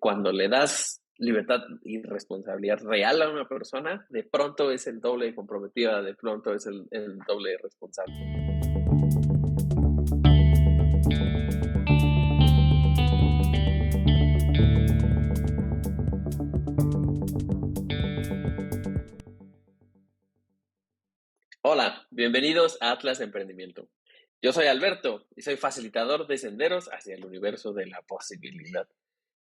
cuando le das libertad y responsabilidad real a una persona, de pronto es el doble de comprometida, de pronto es el doble de responsable. Hola, bienvenidos a Atlas Emprendimiento. Yo soy Alberto y soy facilitador de senderos hacia el universo de la posibilidad.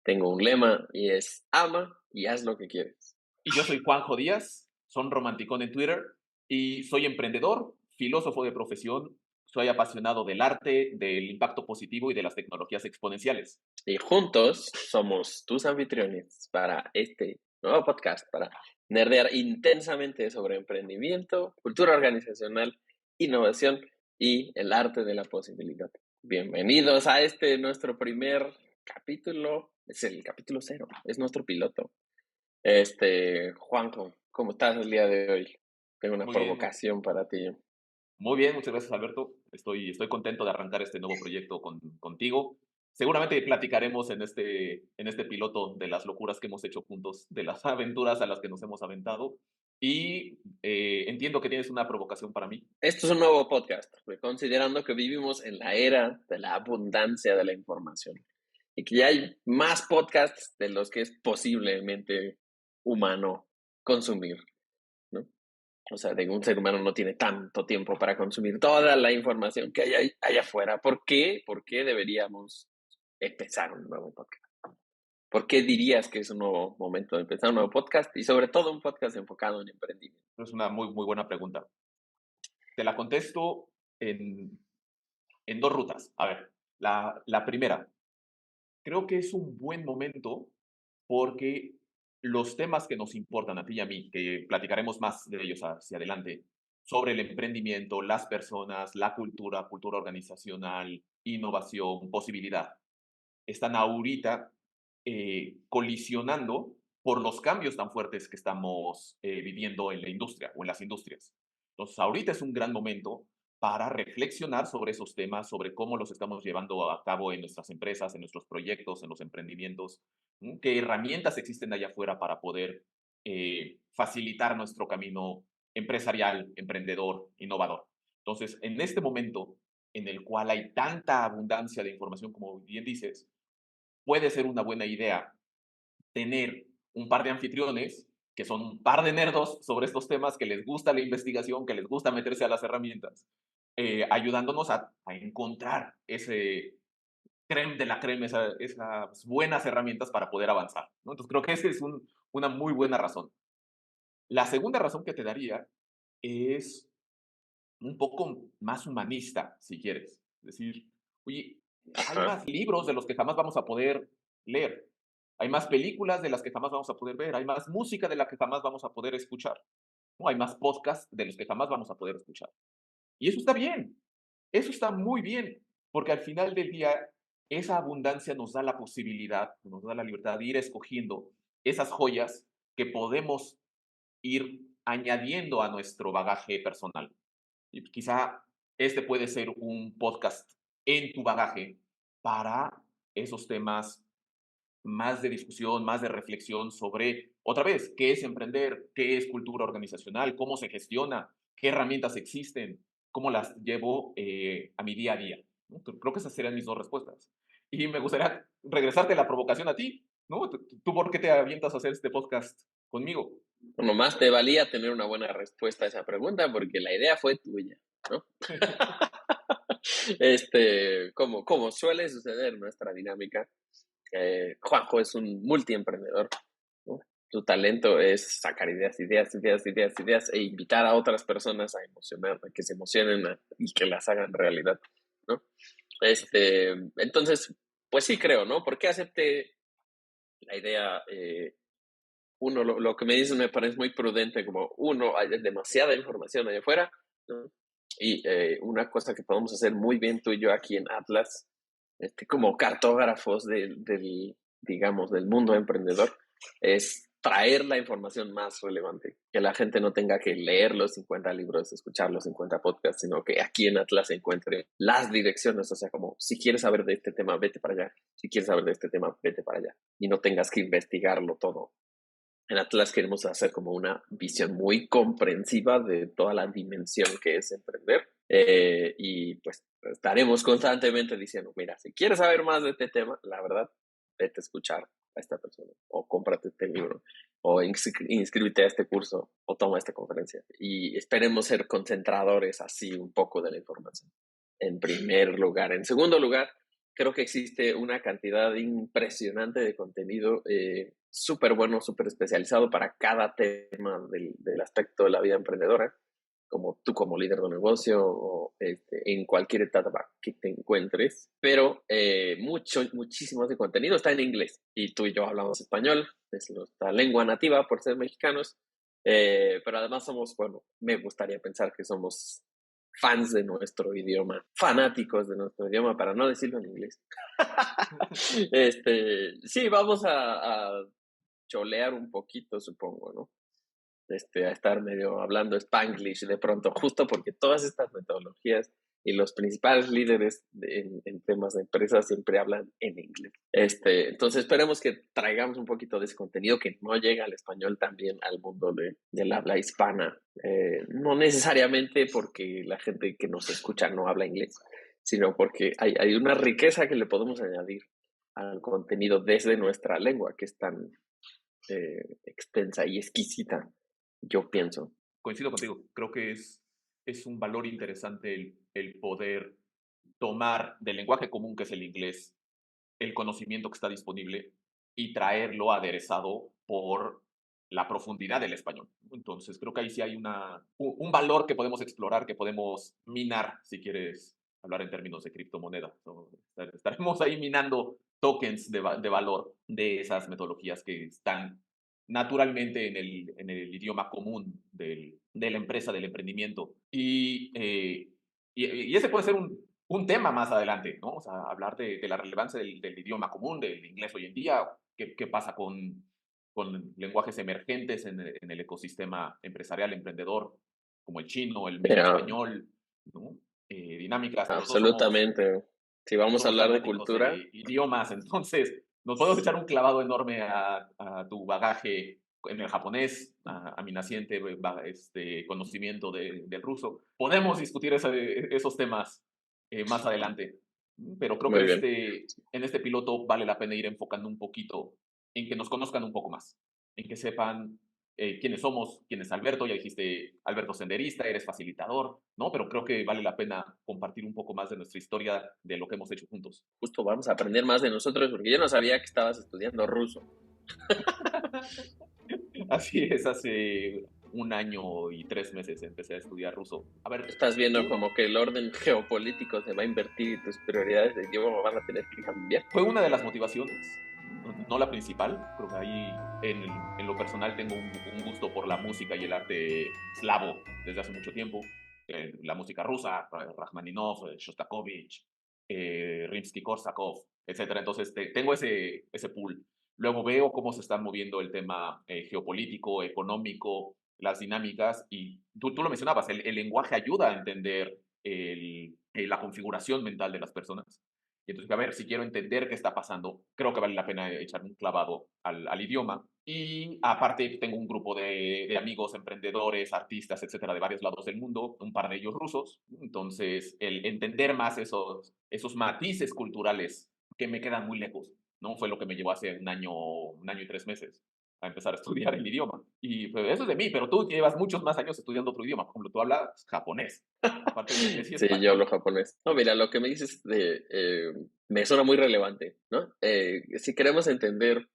Tengo un lema y es ama y haz lo que quieres. Y yo soy Juanjo Díaz, son romanticón en Twitter y soy emprendedor, filósofo de profesión, soy apasionado del arte, del impacto positivo y de las tecnologías exponenciales. Y juntos somos tus anfitriones para este nuevo podcast, para nerdear intensamente sobre emprendimiento, cultura organizacional, innovación y el arte de la posibilidad. Bienvenidos a nuestro primer capítulo, es el capítulo 0, es nuestro piloto. Juanjo, ¿cómo estás el día de hoy? Tengo una Muy bien, provocación para ti. muy bien, muchas gracias Alberto. Estoy contento de arrancar este nuevo proyecto contigo. Seguramente platicaremos en este piloto de las locuras que hemos hecho juntos, de las aventuras a las que nos hemos aventado. Y entiendo que tienes una provocación para mí. Esto es un nuevo podcast, considerando que vivimos en la era de la abundancia de la información y que ya hay más podcasts de los que es posiblemente humano consumir, ¿no? O sea, un ser humano no tiene tanto tiempo para consumir toda la información que hay allá afuera. ¿Por qué? ¿Por qué deberíamos empezar un nuevo podcast? ¿Por qué dirías que es un nuevo momento de empezar un nuevo podcast y sobre todo un podcast enfocado en emprendimiento? Es una muy, muy buena pregunta. Te la contesto en dos rutas. A ver, la primera, creo que es un buen momento porque los temas que nos importan a ti y a mí, que platicaremos más de ellos hacia adelante, sobre el emprendimiento, las personas, la cultura organizacional, innovación, posibilidad, están ahorita colisionando por los cambios tan fuertes que estamos viviendo en la industria o en las industrias. Entonces, ahorita es un gran momento para reflexionar sobre esos temas, sobre cómo los estamos llevando a cabo en nuestras empresas, en nuestros proyectos, en los emprendimientos, qué herramientas existen allá afuera para poder facilitar nuestro camino empresarial, emprendedor, innovador. Entonces, en este momento en el cual hay tanta abundancia de información, como bien dices, puede ser una buena idea tener un par de anfitriones que son un par de nerdos sobre estos temas, que les gusta la investigación, que les gusta meterse a las herramientas, ayudándonos a encontrar ese creme de la creme, esas buenas herramientas para poder avanzar, ¿no? Entonces creo que esa es una muy buena razón. La segunda razón que te daría es un poco más humanista, si quieres. Es decir, oye, hay Ajá. más libros de los que jamás vamos a poder leer. Hay más películas de las que jamás vamos a poder ver. Hay más música de la que jamás vamos a poder escuchar. ¿No? Hay más podcasts de los que jamás vamos a poder escuchar. Y eso está bien. Eso está muy bien. Porque al final del día, esa abundancia nos da la posibilidad, nos da la libertad de ir escogiendo esas joyas que podemos ir añadiendo a nuestro bagaje personal. Y quizá este puede ser un podcast en tu bagaje para esos temas más de discusión, más de reflexión sobre, otra vez, qué es emprender, qué es cultura organizacional, cómo se gestiona, qué herramientas existen, cómo las llevo a mi día a día, ¿no? Creo que esas serían mis dos respuestas. Y me gustaría regresarte la provocación a ti, ¿no? ¿Tú por qué te avientas a hacer este podcast conmigo? Bueno, más te valía tener una buena respuesta a esa pregunta porque la idea fue tuya, ¿no? Como suele suceder en nuestra dinámica, Juanjo es un multiemprendedor, ¿no? Tu talento es sacar ideas e invitar a otras personas a emocionar, a que se emocionen y que las hagan realidad, ¿no? Entonces, pues sí creo, ¿no? ¿Por qué acepté la idea? Uno, lo que me dices me parece muy prudente, como uno, hay demasiada información allá afuera, ¿no? Y una cosa que podemos hacer muy bien tú y yo aquí en Atlas, como cartógrafos digamos, del mundo emprendedor, es traer la información más relevante, que la gente no tenga que leer los 50 libros, escuchar los 50 podcasts, sino que aquí en Atlas se encuentre las direcciones, o sea, como si quieres saber de este tema, vete para allá, si quieres saber de este tema, vete para allá, y no tengas que investigarlo todo. En Atlas queremos hacer como una visión muy comprensiva de toda la dimensión que es emprender, y pues estaremos constantemente diciendo, mira, si quieres saber más de este tema, la verdad, vete a escuchar a esta persona, o cómprate este libro, o inscríbete a este curso, o toma esta conferencia. Y esperemos ser concentradores así un poco de la información, en primer lugar. En segundo lugar, creo que existe una cantidad impresionante de contenido súper bueno, súper especializado para cada tema del aspecto de la vida emprendedora, como tú como líder de negocio o en cualquier etapa que te encuentres, pero muchísimo de contenido está en inglés y tú y yo hablamos español, es nuestra lengua nativa por ser mexicanos, pero además somos, bueno, me gustaría pensar que somos fans de nuestro idioma, fanáticos de nuestro idioma, para no decirlo en inglés. Sí, vamos a cholear un poquito, supongo, ¿no? A estar medio hablando Spanglish de pronto, justo porque todas estas metodologías y los principales líderes en temas de empresas siempre hablan en inglés. Entonces esperemos que traigamos un poquito de ese contenido que no llega al español también al mundo del habla hispana. No necesariamente porque la gente que nos escucha no habla inglés, sino porque hay una riqueza que le podemos añadir al contenido desde nuestra lengua, que es tan extensa y exquisita, yo pienso. Coincido contigo, creo que es un valor interesante el poder tomar del lenguaje común que es el inglés el conocimiento que está disponible y traerlo aderezado por la profundidad del español. Entonces, creo que ahí sí hay un valor que podemos explorar, que podemos minar, si quieres hablar en términos de criptomoneda. ¿No? Estaremos ahí minando tokens de valor de esas metodologías que están naturalmente en el idioma común de la empresa, del emprendimiento. Y ese puede ser un tema más adelante, ¿no? O sea, hablar de la relevancia del idioma común, del inglés hoy en día, qué pasa con lenguajes emergentes en el ecosistema empresarial, emprendedor, como el chino, el mismo Pero, español, ¿no? Dinámicas, absolutamente. Si no vamos a somos hablar de fanáticos cultura, de idiomas, entonces nos podemos echar un clavado enorme a tu bagaje en el japonés, a mi naciente conocimiento del ruso. Podemos discutir esos temas más adelante, pero creo que muy bien. en este piloto vale la pena ir enfocando un poquito en que nos conozcan un poco más, en que sepan quiénes somos, quién es Alberto. Ya dijiste, Alberto senderista, eres facilitador, ¿no? Pero creo que vale la pena compartir un poco más de nuestra historia, de lo que hemos hecho juntos. Justo vamos a aprender más de nosotros porque yo no sabía que estabas estudiando ruso. Así es, hace 1 año y 3 meses empecé a estudiar ruso. A ver, Estás viendo tú, como que el orden geopolítico se va a invertir y tus prioridades de idioma van a tener que cambiar. fue una de las motivaciones, no la principal. Creo que ahí en lo personal tengo un gusto por la música y el arte eslavo desde hace mucho tiempo. La música rusa, Rachmaninoff, Shostakovich, Rimsky-Korsakov, etcétera. Entonces tengo ese pool. Luego veo cómo se está moviendo el tema geopolítico, económico, las dinámicas, y tú lo mencionabas, el lenguaje ayuda a entender la configuración mental de las personas. Y entonces, a ver, si quiero entender qué está pasando, creo que vale la pena echar un clavado al idioma. Y aparte, tengo un grupo de amigos, emprendedores, artistas, etcétera, de varios lados del mundo, un par de ellos rusos. Entonces, el entender más esos matices culturales que me quedan muy lejos, ¿no? Fue lo que me llevó hace 1 año y 3 meses a empezar a estudiar el idioma. Y pues, eso es de mí, pero tú llevas muchos más años estudiando otro idioma. Por ejemplo, tú hablas japonés, aparte de inglés y Sí, yo hablo español. japonés. No, mira, lo que me dices me suena muy relevante, ¿no? Si queremos entender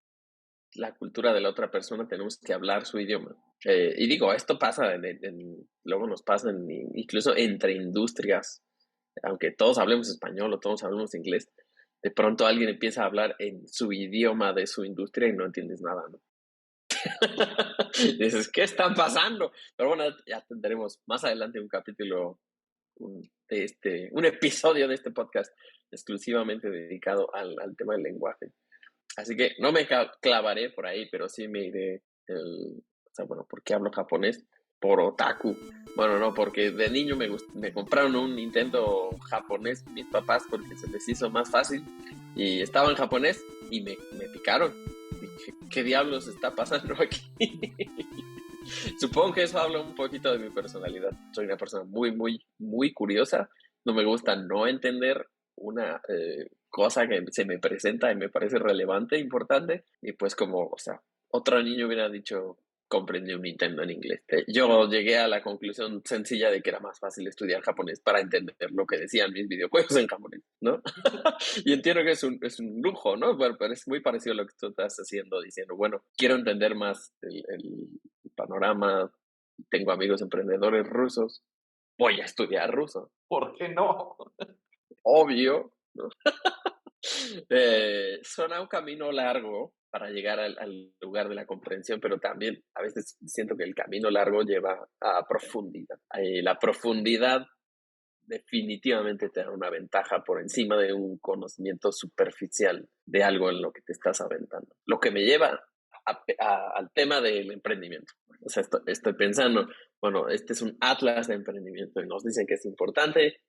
la cultura de la otra persona, tenemos que hablar su idioma. Y digo, esto pasa, luego nos pasa incluso entre industrias, aunque todos hablemos español o todos hablemos inglés, de pronto alguien empieza a hablar en su idioma de su industria y no entiendes nada, ¿no? Dices, ¿qué está pasando? Pero bueno, ya tendremos más adelante un capítulo, un episodio de este podcast exclusivamente dedicado al tema del lenguaje. Así que no me clavaré por ahí, pero sí me iré O sea, bueno, ¿por qué hablo japonés? Por otaku. Bueno, no, porque de niño me compraron un Nintendo japonés mis papás porque se les hizo más fácil y estaba en japonés y me picaron. Dije, ¿qué diablos está pasando aquí? Supongo que eso habla un poquito de mi personalidad. Soy una persona muy, muy, muy curiosa. No me gusta no entender una cosa que se me presenta y me parece relevante, importante. Y pues como, o sea, otro niño hubiera dicho, comprendí un Nintendo en inglés. Yo llegué a la conclusión sencilla de que era más fácil estudiar japonés para entender lo que decían mis videojuegos en japonés, ¿no? Y entiendo que es un lujo, ¿no? Pero es muy parecido a lo que tú estás haciendo, diciendo, bueno, quiero entender más el panorama, tengo amigos emprendedores rusos, voy a estudiar ruso, ¿Por qué no? obvio, ¿no? Suena un camino largo para llegar al lugar de la comprensión, pero también a veces siento que el camino largo lleva a profundidad. La profundidad definitivamente te da una ventaja por encima de un conocimiento superficial de algo en lo que te estás aventando. Lo que me lleva al tema del emprendimiento. O sea, estoy pensando, bueno, este es un atlas de emprendimiento y nos dicen que es importante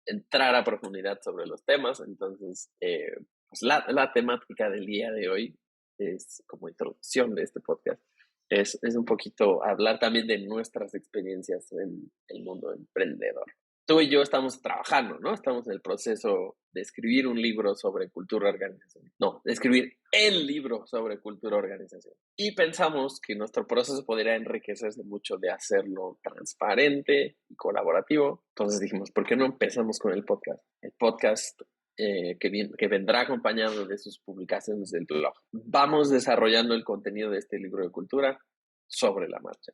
entrar a profundidad sobre los temas. Entonces, pues la temática del día de hoy es como introducción de este podcast. Es un poquito hablar también de nuestras experiencias en el mundo emprendedor. Tú y yo estamos trabajando, ¿no? Estamos en el proceso de escribir un libro sobre cultura organización. No, de escribir el libro sobre cultura organización. Y pensamos que nuestro proceso podría enriquecerse mucho de hacerlo transparente y colaborativo. Entonces dijimos, ¿por qué no empezamos con el podcast? El podcast que vendrá acompañado de sus publicaciones del blog. Vamos desarrollando el contenido de este libro de cultura sobre la marcha.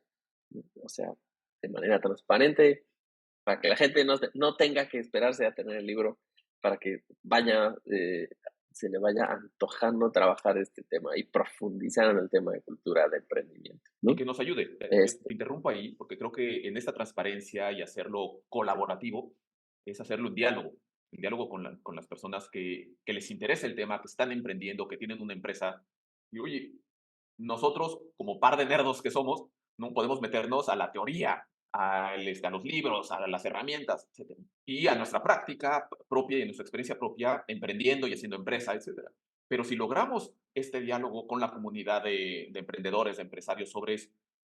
O sea, de manera transparente, para que la gente no tenga que esperarse a tener el libro, para que se le vaya antojando trabajar este tema y profundizar en el tema de cultura de emprendimiento, Y ¿no? que nos ayude. Te interrumpo ahí porque creo que en esta transparencia y hacerlo colaborativo es hacerlo en diálogo con las personas que les interesa el tema, que están emprendiendo, que tienen una empresa. Y oye, nosotros, como par de nerdos que somos, no podemos meternos a la teoría, a los libros, a las herramientas, etcétera. Y a nuestra práctica propia y a nuestra experiencia propia, emprendiendo y haciendo empresa, etcétera. Pero si logramos este diálogo con la comunidad de emprendedores, de empresarios sobre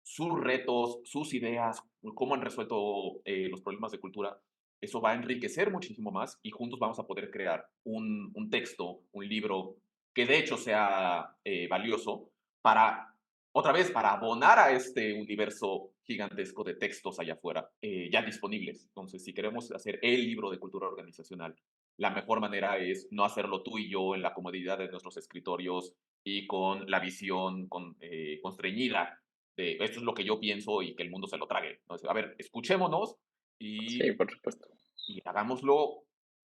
sus retos, sus ideas, cómo han resuelto los problemas de cultura, eso va a enriquecer muchísimo más y juntos vamos a poder crear un texto, un libro que de hecho sea valioso para, otra vez, para abonar a este universo gigantesco de textos allá afuera, ya disponibles. Entonces, si queremos hacer el libro de cultura organizacional, la mejor manera es no hacerlo tú y yo en la comodidad de nuestros escritorios y con la visión constreñida de esto es lo que yo pienso y que el mundo se lo trague. Entonces, a ver, escuchémonos Sí, y, por supuesto. y hagámoslo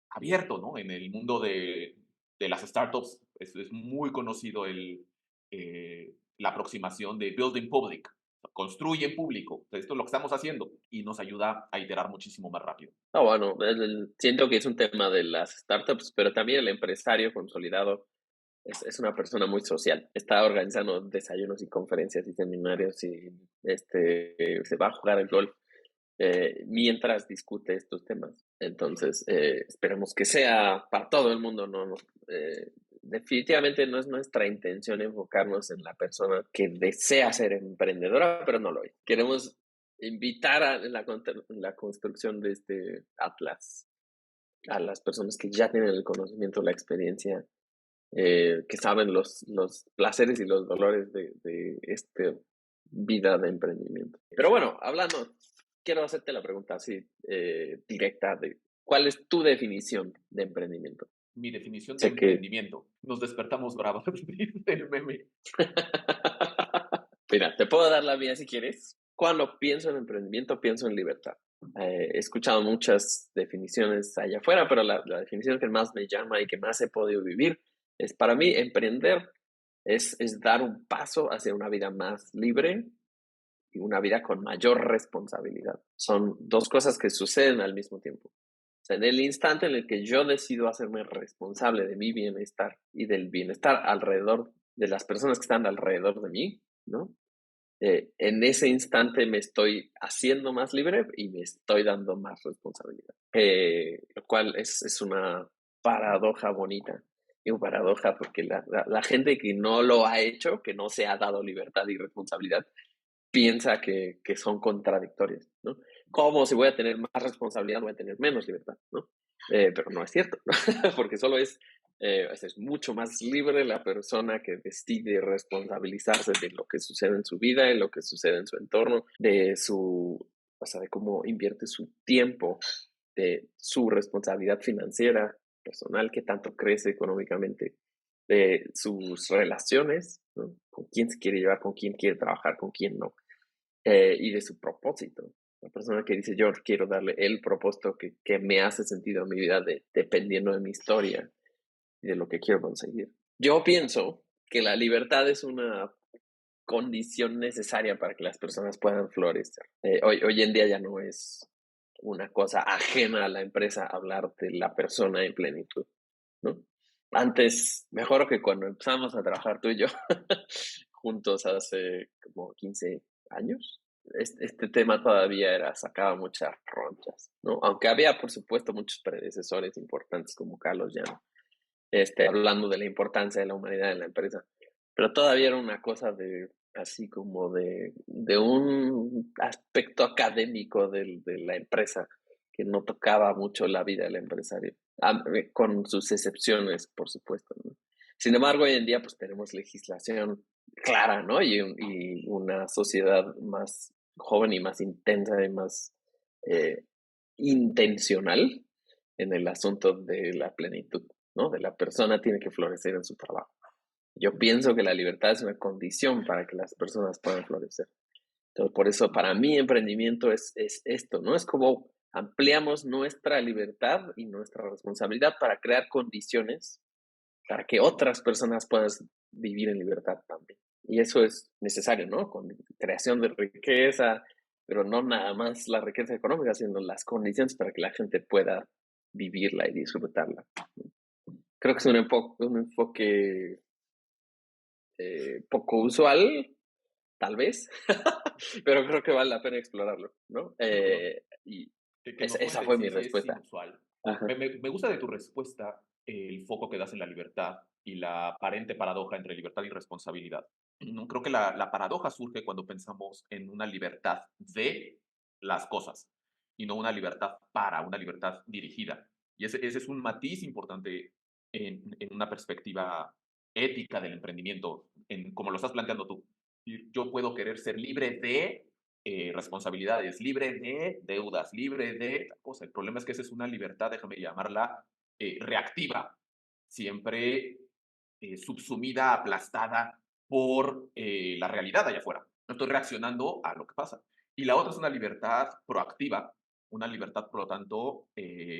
abierto, ¿no? En el mundo de las startups es muy conocido la aproximación de building public, construye en público. Esto es lo que estamos haciendo y nos ayuda a iterar muchísimo más rápido. Bueno, siento que es un tema de las startups, pero también el empresario consolidado es una persona muy social. Está organizando desayunos y conferencias y seminarios y se va a jugar al golf mientras discute estos temas. Entonces, esperemos que sea para todo el mundo. Definitivamente no es nuestra intención enfocarnos en la persona que desea ser emprendedora, pero no lo es. Queremos invitar en la construcción de este atlas a las personas que ya tienen el conocimiento, la experiencia, que saben los placeres y los dolores de esta vida de emprendimiento. Pero bueno, hablando, quiero hacerte la pregunta así directa de ¿cuál es tu definición de emprendimiento? Mi definición de Sé que, emprendimiento. Nos despertamos bravos, dice el meme. mira, te puedo dar la mía si quieres. Cuando pienso en emprendimiento, pienso en libertad. He escuchado muchas definiciones allá afuera, pero la definición que más me llama y que más he podido vivir es para mí emprender es dar un paso hacia una vida más libre y una vida con mayor responsabilidad. Son dos cosas que suceden al mismo tiempo. O sea, en el instante en el que yo decido hacerme responsable de mi bienestar y del bienestar alrededor de las personas que están alrededor de mí, ¿no? en ese instante me estoy haciendo más libre y me estoy dando más responsabilidad. Lo cual es una paradoja bonita. Digo paradoja porque la gente que no lo ha hecho, que no se ha dado libertad y responsabilidad, piensa que son contradictorias, ¿no? ¿Cómo si voy a tener más responsabilidad voy a tener menos libertad, ¿no? Pero no es cierto, ¿no? Porque solo es mucho más libre la persona que decide responsabilizarse de lo que sucede en su vida, de lo que sucede en su entorno, o sea, de cómo invierte su tiempo, de su responsabilidad financiera, personal, que tanto crece económicamente, de sus relaciones, ¿no? Con quién se quiere llevar, con quién quiere trabajar, con quién no, y de su propósito. La persona que dice, yo quiero darle el propósito que me hace sentido a mi vida dependiendo de mi historia y de lo que quiero conseguir. Yo pienso que la libertad es una condición necesaria para que las personas puedan florecer. Hoy en día ya no es una cosa ajena a la empresa hablar de la persona en plenitud, ¿no? Antes, mejor que cuando empezamos a trabajar tú y yo juntos hace como 15 años, este tema todavía sacaba muchas ronchas, ¿no? Aunque había, por supuesto, muchos predecesores importantes como Carlos Llano, hablando de la importancia de la humanidad en la empresa, pero todavía era una cosa así como de un aspecto académico de la empresa que no tocaba mucho la vida del empresario, con sus excepciones, por supuesto, ¿no? Sin embargo, hoy en día pues tenemos legislación clara, ¿no? Y una sociedad más joven y más intensa y más eh, intencional en el asunto de la plenitud, ¿no? De la persona tiene que florecer en su trabajo. Yo pienso que la libertad es una condición para que las personas puedan florecer. Entonces, por eso para mí emprendimiento es esto, ¿no? Es como ampliamos nuestra libertad y nuestra responsabilidad para crear condiciones para que otras personas puedan vivir en libertad también. Y eso es necesario, ¿no? Con creación de riqueza, pero no nada más la riqueza económica, sino las condiciones para que la gente pueda vivirla y disfrutarla. Creo que es un enfoque poco usual, tal vez, pero creo que vale la pena explorarlo, ¿no? Bueno, Y que nos esa cuentes fue si, mi si es respuesta. inusual. Ajá. Me gusta de tu respuesta el foco que das en la libertad y la aparente paradoja entre libertad y responsabilidad. No creo que la paradoja surge cuando pensamos en una libertad de las cosas y no una libertad para, una libertad dirigida. Y ese es un matiz importante en una perspectiva ética del emprendimiento, en como lo estás planteando tú. Y yo puedo querer ser libre de responsabilidades, libre de deudas, libre de cosa. El problema es que esa es una libertad, déjame llamarla, reactiva, siempre subsumida, aplastada por la realidad allá afuera. No estoy reaccionando a lo que pasa. Y la otra es una libertad proactiva, una libertad, por lo tanto,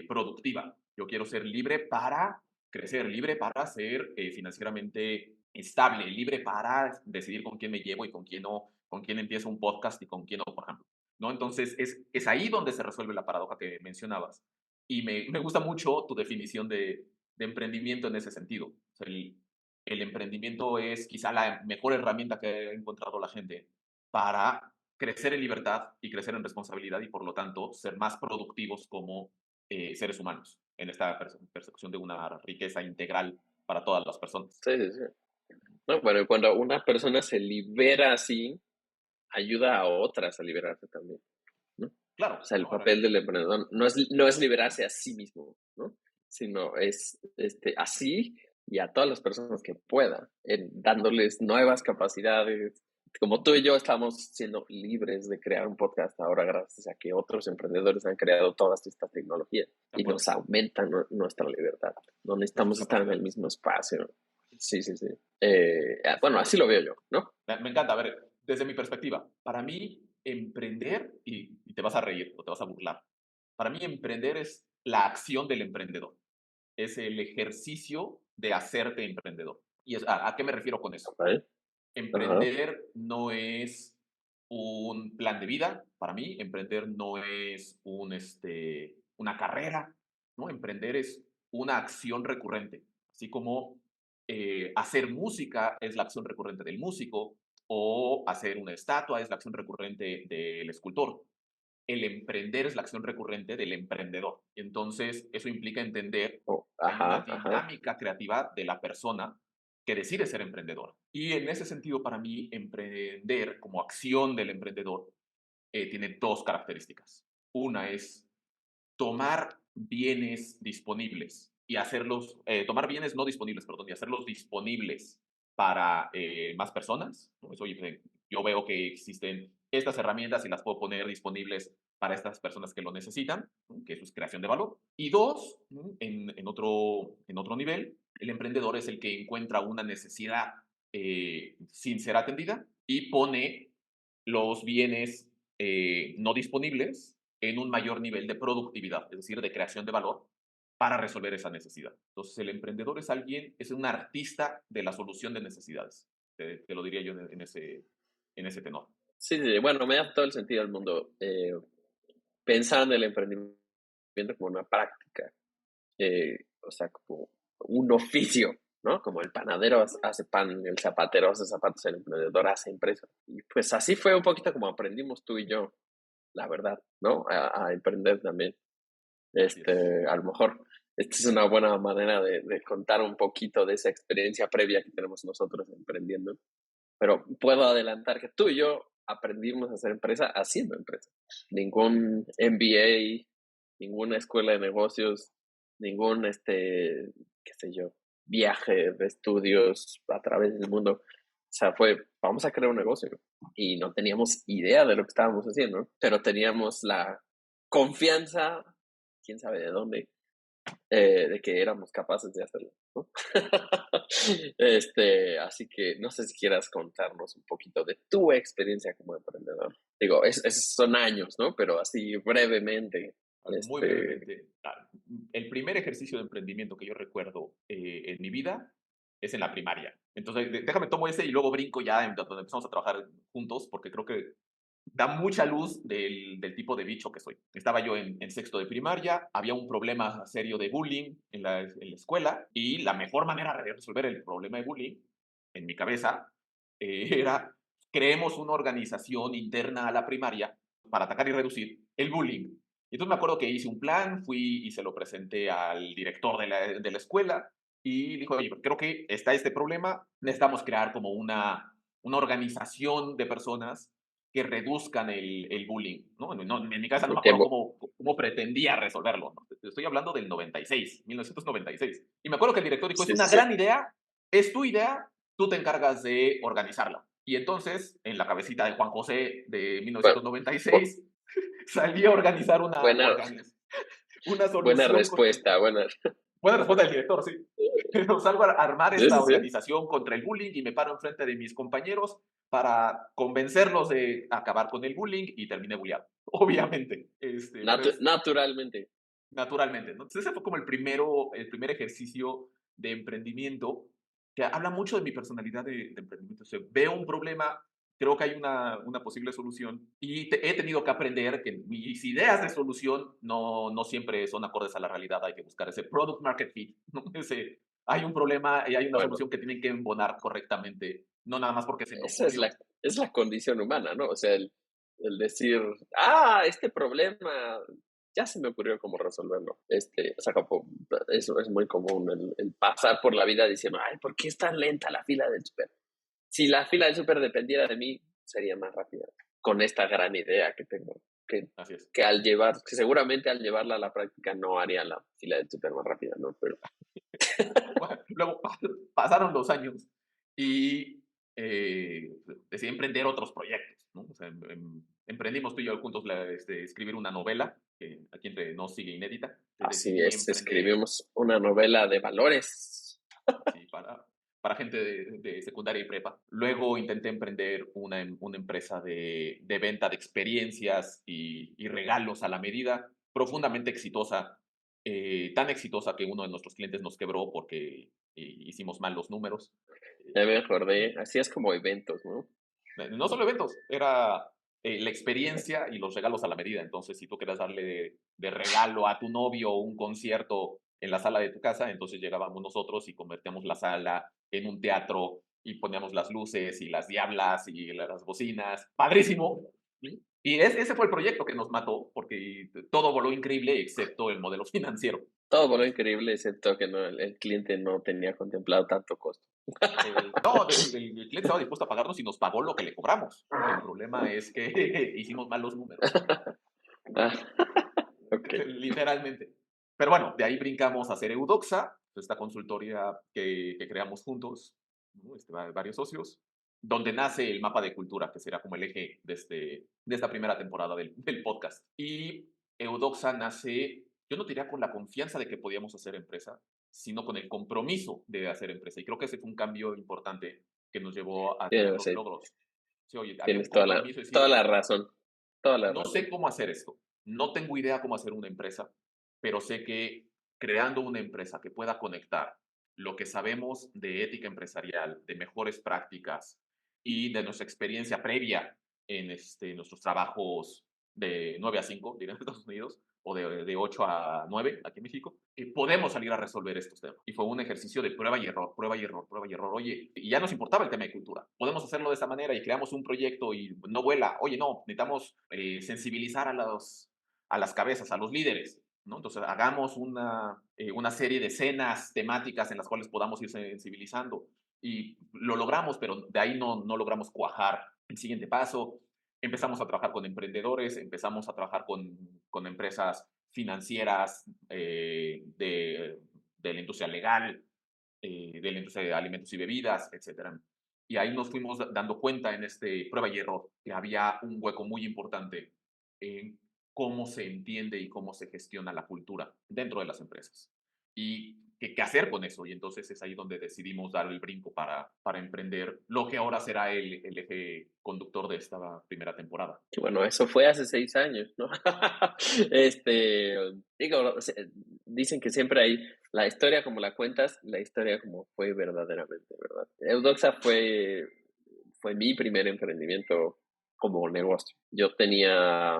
productiva. Yo quiero ser libre para crecer, libre para ser financieramente estable, libre para decidir con quién me llevo y con quién no, con quién empiezo un podcast y con quién no, por ejemplo. ¿No? Entonces, es ahí donde se resuelve la paradoja que mencionabas. Y me gusta mucho tu definición de emprendimiento en ese sentido. O sea, el emprendimiento es quizá la mejor herramienta que ha encontrado la gente para crecer en libertad y crecer en responsabilidad y por lo tanto ser más productivos como seres humanos en esta percepción de una riqueza integral para todas las personas. Sí, sí, sí. No, bueno, cuando una persona se libera así, ayuda a otras a liberarse también, ¿no? O Claro, sea, el ¿no? papel del emprendedor no es liberarse a sí mismo, ¿no? Sino es así y a todas las personas que pueda, dándoles nuevas capacidades. Como tú y yo estamos siendo libres de crear un podcast ahora gracias a que otros emprendedores han creado todas estas tecnologías De y nos acuerdo. aumentan nuestra libertad. No Nuestras necesitamos estar en el capacidades. mismo espacio. Sí, sí, sí. Bueno, así lo veo yo, ¿no? Me encanta. A ver, desde mi perspectiva, para mí emprender, y te vas a reír o te vas a burlar, para mí emprender es la acción del emprendedor, es el ejercicio de hacerte emprendedor. ¿Y a qué me refiero con eso? Ok. Ajá. Emprender no es un plan de vida, para mí, emprender no es una carrera, ¿no? Emprender es una acción recurrente, así como hacer música es la acción recurrente del músico, o hacer una estatua es la acción recurrente del escultor. El emprender es la acción recurrente del emprendedor. Entonces, eso implica entender Oh, que hay una ajá, ajá. dinámica creativa de la persona que decide ser emprendedor. Y en ese sentido, para mí, emprender como acción del emprendedor tiene dos características. Una es tomar bienes disponibles y hacerlos, tomar bienes no disponibles, perdón, y hacerlos disponibles para más personas. Pues, oye, yo veo que existen estas herramientas y las puedo poner disponibles para estas personas que lo necesitan, ¿no? Que eso es creación de valor. Y dos, ¿no? En otro nivel, el emprendedor es el que encuentra una necesidad sin ser atendida y pone los bienes no disponibles en un mayor nivel de productividad, es decir, de creación de valor para resolver esa necesidad. Entonces, el emprendedor es alguien, es un artista de la solución de necesidades. Te lo diría yo en ese tenor. Sí, sí, bueno, me da todo el sentido del mundo. Pensar en el emprendimiento como una práctica, o sea, como un oficio, ¿no? Como el panadero hace pan, el zapatero hace zapatos, el emprendedor hace empresa. Y pues así fue un poquito como aprendimos tú y yo, la verdad, ¿no? A emprender también. Así es. A lo mejor esta es una buena manera de contar un poquito de esa experiencia previa que tenemos nosotros emprendiendo. Pero puedo adelantar que tú y yo aprendimos a hacer empresa haciendo empresa. Ningún MBA, ninguna escuela de negocios, ningún, qué sé yo, viaje de estudios a través del mundo. O sea, vamos a crear un negocio. Y no teníamos idea de lo que estábamos haciendo, pero teníamos la confianza, quién sabe de dónde, de que éramos capaces de hacerlo, ¿no? Así que no sé si quieras contarnos un poquito de tu experiencia como emprendedor. Digo, son años, ¿no? Pero así brevemente. Muy brevemente, el primer ejercicio de emprendimiento que yo recuerdo en mi vida es en la primaria. Entonces, déjame tomo ese y luego brinco ya en donde empezamos a trabajar juntos, porque creo que da mucha luz del tipo de bicho que soy. Estaba yo en sexto de primaria, había un problema serio de bullying en la escuela y la mejor manera de resolver el problema de bullying, en mi cabeza, era creemos una organización interna a la primaria para atacar y reducir el bullying. Y entonces me acuerdo que hice un plan, fui y se lo presenté al director de la escuela y dijo, oye, creo que está este problema, necesitamos crear como una organización de personas que reduzcan el bullying, ¿no? En mi casa no me Que, acuerdo cómo pretendía resolverlo, ¿no? Estoy hablando del 96, 1996. Y me acuerdo que el director dijo, es sí, una sí, sí. gran idea, es tu idea, tú te encargas de organizarla. Y entonces, en la cabecita de Juan José de Bueno, bu- 1996, salí a organizar buena, una buena solución contra el respuesta, bullying. buena. Buena respuesta del director, sí. Pero salgo a armar Sí, esta sí, sí. organización contra el bullying y me paro enfrente de mis compañeros para convencerlos de acabar con el bullying y terminé bulleado. Obviamente, pero es Naturalmente. naturalmente, ¿no? Entonces ese fue como el primer ejercicio de emprendimiento que habla mucho de mi personalidad de emprendimiento. O sea, veo un problema, creo que hay una posible solución y he tenido que aprender que mis ideas de solución no siempre son acordes a la realidad. Hay que buscar ese product market fit, ¿no? Hay un problema y hay una Bueno, solución que tienen que embonar correctamente, no nada más porque se me esa ocurrió. es la condición humana, ¿no? O sea, el decir, este problema, ya se me ocurrió cómo resolverlo. O sea, como, eso es muy común, el pasar por la vida diciendo, ay, ¿por qué es tan lenta la fila del súper? Si la fila del súper dependiera de mí, sería más rápida. Con esta gran idea que tengo, Así es. que seguramente al llevarla a la práctica no haría la fila del súper más rápida, ¿no? Pero Bueno, luego pasaron los años y decidí emprender otros proyectos, ¿no? O sea, emprendimos tú y yo juntos escribir una novela, que aquí entre nos sigue inédita. así Decidí es, emprender, escribimos una novela de valores. sí, para gente de secundaria y prepa. Luego intenté emprender una empresa de venta de experiencias y regalos a la medida, profundamente exitosa, tan exitosa que uno de nuestros clientes nos quebró porque hicimos mal los números. Ya Eh, me acordé, así es como eventos, ¿no? no solo eventos, era la experiencia y los regalos a la medida. Entonces, si tú querías darle de regalo a tu novio un concierto en la sala de tu casa, entonces llegábamos nosotros y convertíamos la sala en un teatro y poníamos las luces y las diablas y las bocinas. Padrísimo. ¿Sí? Y ese fue el proyecto que nos mató, porque todo voló increíble excepto el modelo financiero. Todo voló increíble, excepto que no, el cliente no tenía contemplado tanto costo. No, el cliente estaba dispuesto a pagarnos y nos pagó lo que le cobramos. El problema es que hicimos mal los números, Ah, ok. literalmente. Pero bueno, de ahí brincamos a hacer Eudoxa, esta consultoría que creamos juntos, ¿no? Varios socios, donde nace el mapa de cultura, que será como el eje de esta primera temporada del podcast. Y Eudoxa nace, yo no diría con la confianza de que podíamos hacer empresa, sino con el compromiso de hacer empresa. Y creo que ese fue un cambio importante que nos llevó a tener los Sí, logros. Sí, oye, había un tienes compromiso de toda decir, la razón. Toda la no sé razón. cómo hacer esto, no tengo idea cómo hacer una empresa, pero sé que creando una empresa que pueda conectar lo que sabemos de ética empresarial, de mejores prácticas y de nuestra experiencia previa en nuestros trabajos de 9 a 5, dirán en Estados Unidos, o de 8 a 9 aquí en México, podemos salir a resolver estos temas. Y fue un ejercicio de prueba y error, prueba y error, prueba y error. Oye, y ya nos importaba el tema de cultura. Podemos hacerlo de esta manera y creamos un proyecto y no vuela. Oye, no, necesitamos sensibilizar a las cabezas, a los líderes. ¿No? Entonces, hagamos una serie de escenas temáticas en las cuales podamos ir sensibilizando. Y lo logramos, pero de ahí no logramos cuajar el siguiente paso. Empezamos a trabajar con emprendedores, empezamos a trabajar con empresas financieras de la industria legal, de la industria de alimentos y bebidas, etcétera. Y ahí nos fuimos dando cuenta en este prueba y error que había un hueco muy importante en cómo se entiende y cómo se gestiona la cultura dentro de las empresas. Y qué hacer con eso. Y entonces es ahí donde decidimos dar el brinco para emprender lo que ahora será el eje conductor de esta primera temporada. Que bueno, eso fue hace 6 años, ¿no? Este, digo, dicen que siempre hay la historia como la cuentas, la historia como fue verdaderamente, ¿verdad? Eudoxa fue mi primer emprendimiento como negocio. Yo tenía,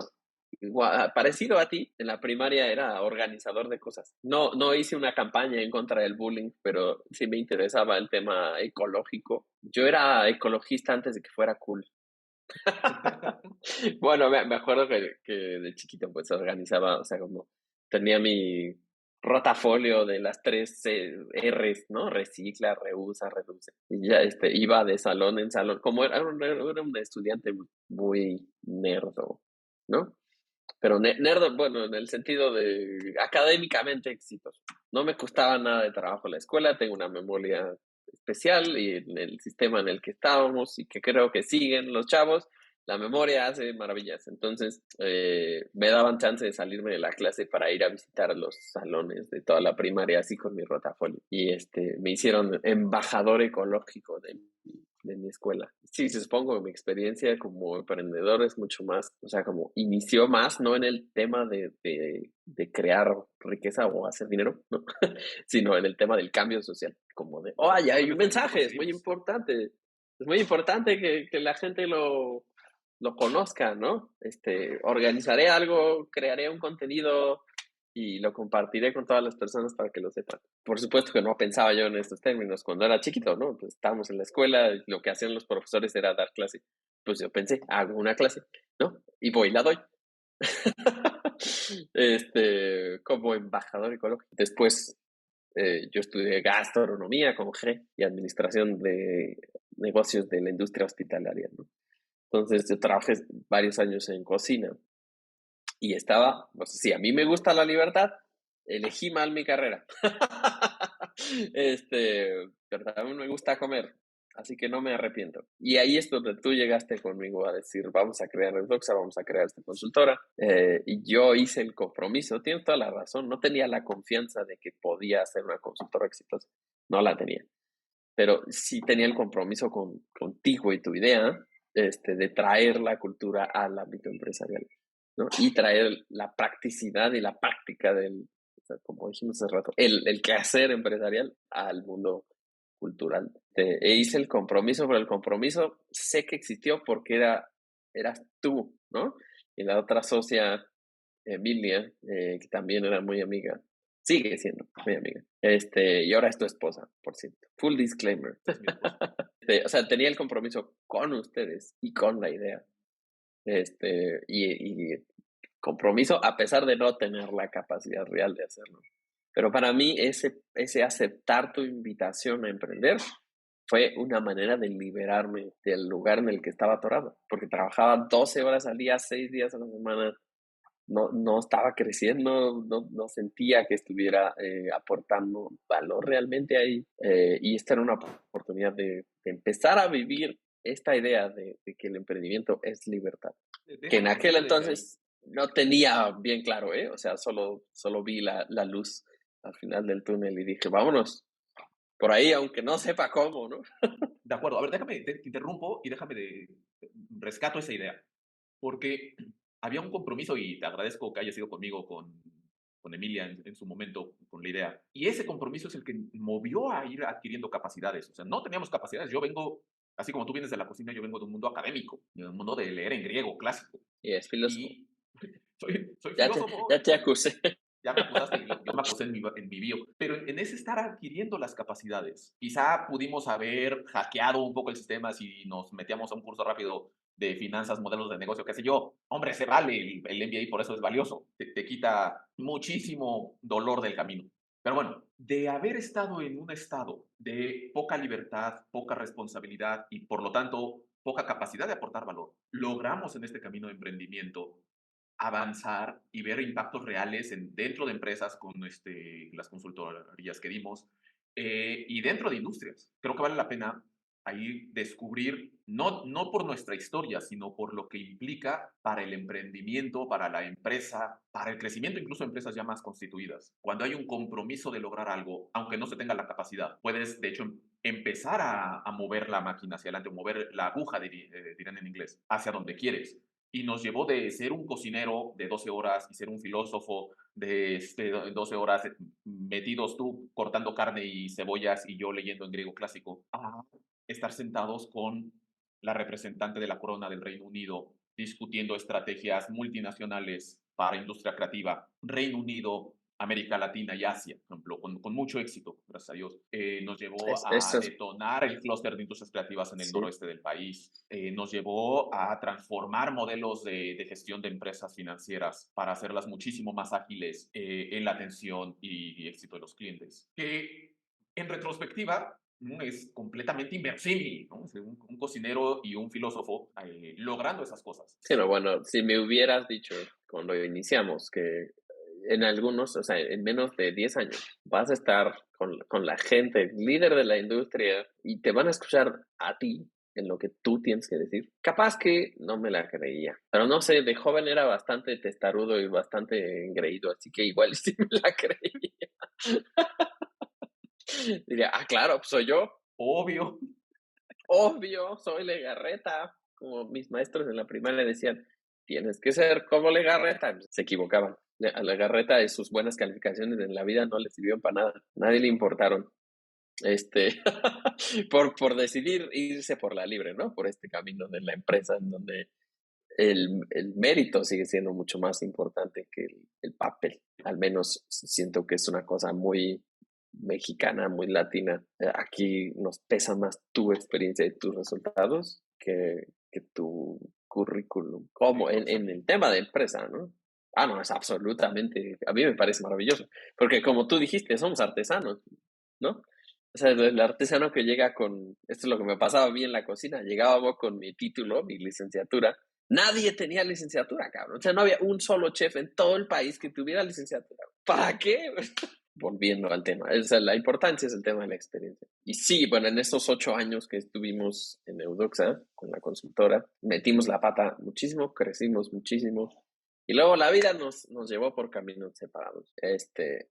parecido a ti, en la primaria era organizador de cosas. No hice una campaña en contra del bullying, pero sí me interesaba el tema ecológico. Yo era ecologista antes de que fuera cool. Bueno, me acuerdo que de chiquito pues organizaba, o sea, como tenía mi rotafolio de las tres R's, ¿no? Recicla, reusa, reduce. Y ya iba de salón en salón, como era un estudiante muy nerdo, ¿no? Pero nerdo, bueno, en el sentido de académicamente exitoso. No me costaba nada de trabajo en la escuela, tengo una memoria especial y en el sistema en el que estábamos y que creo que siguen los chavos, la memoria hace maravillas. Entonces, me daban chance de salirme de la clase para ir a visitar los salones de toda la primaria, así con mi rotafolio. Y me hicieron embajador ecológico de mi escuela. Sí, supongo que mi experiencia como emprendedor es mucho más, o sea, como inició más, no en el tema de crear riqueza o hacer dinero, ¿no? Sino en el tema del cambio social, como de, oh, ya hay un Justamente así mensaje, coincidimos. es muy importante que la gente lo conozca, ¿no? Organizaré algo, crearé un contenido y lo compartiré con todas las personas para que lo sepan. Por supuesto que no pensaba yo en estos términos cuando era chiquito, ¿no? Pues estábamos en la escuela, y lo que hacían los profesores era dar clase. Pues yo pensé, hago una clase, ¿no? Y voy y la doy. Como embajador ecológico. Después yo estudié gastronomía con G y administración de negocios de la industria hospitalaria, ¿no? Entonces yo trabajé varios años en cocina y estaba, no sé si a mí me gusta la libertad, elegí mal mi carrera. Pero también me gusta comer, así que no me arrepiento. Y ahí es donde tú llegaste conmigo a decir, vamos a crear Redoxa, vamos a crear esta consultora. Y yo hice el compromiso, tienes toda la razón, no tenía la confianza de que podía ser una consultora exitosa, no la tenía, pero sí tenía el compromiso contigo y tu idea de traer la cultura al ámbito empresarial, ¿no? Y traer la practicidad y la práctica o sea, como dijimos hace rato, el quehacer empresarial al mundo cultural. Hice el compromiso, pero el compromiso sé que existió porque eras tú, ¿no? Y la otra socia, Emilia, que también era muy amiga, Sigue siendo mi amiga. Y ahora es tu esposa, por cierto. Full disclaimer. Es mi esposa. O sea, tenía el compromiso con ustedes y con la idea. Y compromiso a pesar de no tener la capacidad real de hacerlo. Pero para mí ese aceptar tu invitación a emprender fue una manera de liberarme del lugar en el que estaba atorado, porque trabajaba 12 horas al día, 6 días a la semana, no estaba creciendo, no sentía que estuviera aportando valor realmente ahí. Y esta era una oportunidad de empezar a vivir esta idea de que el emprendimiento es libertad, que en Déjame aquel decirte desde ahí. entonces no tenía bien claro, ¿eh? O sea, solo vi la luz al final del túnel y dije, vámonos por ahí, aunque no sepa cómo, ¿no? De acuerdo. A ver, déjame, te interrumpo y déjame rescato esa idea. Porque había un compromiso y te agradezco que hayas ido conmigo con Emilia en su momento con la idea. Y ese compromiso es el que movió a ir adquiriendo capacidades. O sea, no teníamos capacidades. Yo vengo, así como tú vienes de la cocina, yo vengo de un mundo académico, de un mundo de leer en griego clásico. Y es filósofo. Y soy Ya te, filósofo, ya te acusé. ya me acusaste y yo me acusé en mi bio. Pero en ese estar adquiriendo las capacidades, quizá pudimos haber hackeado un poco el sistema si nos metíamos a un curso rápido de finanzas, modelos de negocio, qué sé yo. Hombre, se vale el MBA y por eso es valioso. Te quita muchísimo dolor del camino. Pero bueno, de haber estado en un estado de poca libertad, poca responsabilidad y por lo tanto poca capacidad de aportar valor, logramos en este camino de emprendimiento avanzar y ver impactos reales dentro de empresas con las consultorías que dimos y dentro de industrias. Creo que vale la pena ahí descubrir, no por nuestra historia, sino por lo que implica para el emprendimiento, para la empresa, para el crecimiento incluso de empresas ya más constituidas. Cuando hay un compromiso de lograr algo, aunque no se tenga la capacidad, puedes de hecho empezar a mover la máquina hacia adelante, o mover la aguja, dirán en inglés, hacia donde quieres y nos llevó de ser un cocinero de 12 horas y ser un filósofo de 12 horas metidos tú cortando carne y cebollas y yo leyendo en griego clásico, a estar sentados con la representante de la corona del Reino Unido discutiendo estrategias multinacionales para industria creativa, Reino Unido, América Latina y Asia, por ejemplo, con mucho éxito, gracias a Dios. Nos llevó a Eso es, detonar el clúster de industrias creativas en el sí. noroeste del país. Nos llevó a transformar modelos de gestión de empresas financieras para hacerlas muchísimo más ágiles en la atención y éxito de los clientes. Que en retrospectiva, ¿no? Es completamente inverosímil, ¿no? Un cocinero y un filósofo logrando esas cosas. Sí, no, bueno, si me hubieras dicho cuando iniciamos que en algunos, o sea, en menos de 10 años, vas a estar con la gente, líder de la industria, y te van a escuchar a ti en lo que tú tienes que decir. Capaz que no me la creía, pero no sé, de joven era bastante testarudo y bastante engreído, así que igual sí me la creía. Diría, ah, claro, pues soy yo, Obvio. obvio, soy Legarreta. Como mis maestros en la primaria decían, tienes que ser como Legarreta. Se equivocaban. A Legarreta y sus buenas calificaciones en la vida no le sirvieron para nada. Nadie le importaron. Por decidir irse por la libre, ¿no? Por este camino de la empresa en donde el mérito sigue siendo mucho más importante que el papel. Al menos siento que es una cosa muy mexicana, muy latina. Aquí nos pesa más tu experiencia y tus resultados que tu currículum, como en el tema de empresa, ¿no? Ah, no, es absolutamente, a mí me parece maravilloso, porque como tú dijiste, somos artesanos, ¿no? O sea, el artesano que llega con, esto es lo que me pasaba a mí en la cocina, llegábamos con mi título, mi licenciatura, nadie tenía licenciatura, cabrón, o sea, no había un solo chef en todo el país que tuviera licenciatura. ¿Para qué? Volviendo al tema, la importancia es el tema de la experiencia. Y sí, bueno, en esos 8 años que estuvimos en Eudoxa, con la consultora, metimos la pata muchísimo, crecimos muchísimo, y luego la vida nos llevó por caminos separados.